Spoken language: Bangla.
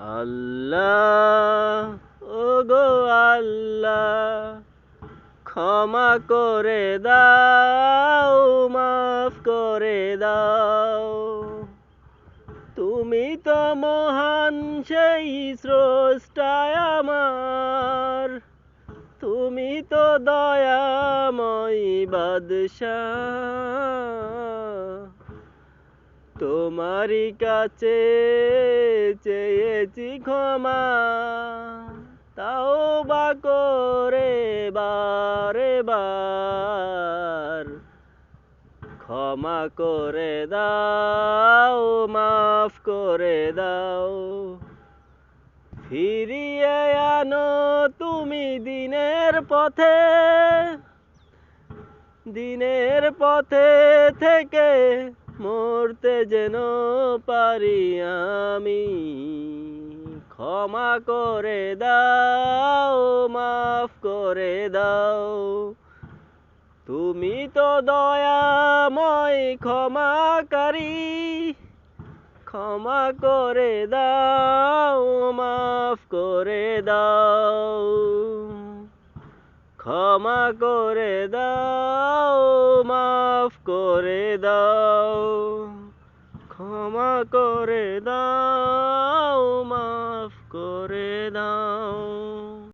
আল্লাহ ওগো আল্লাহ ক্ষমা করে দাও মাফ করে দাও তুমি তো মহান সেই স্রষ্টা আমার তুমি তো দয়াময় বাদশাহ তোমারই কাছে চেয়েছি ক্ষমা তাওবা করে বারে বার ক্ষমা করে দাও মাফ করে দাও ফিরিয়ে আনো তুমি দিনের পথে থেকে মরতে যেন পারি আমি ক্ষমা করে দাও মাফ করে দাও তুমি তো দয়াময় ক্ষমাকারী ক্ষমা করে দাও মাফ করে দাও ক্ষমা করে দাও মাফ করে দাও ক্ষমা করে দাও মাফ করে দাও।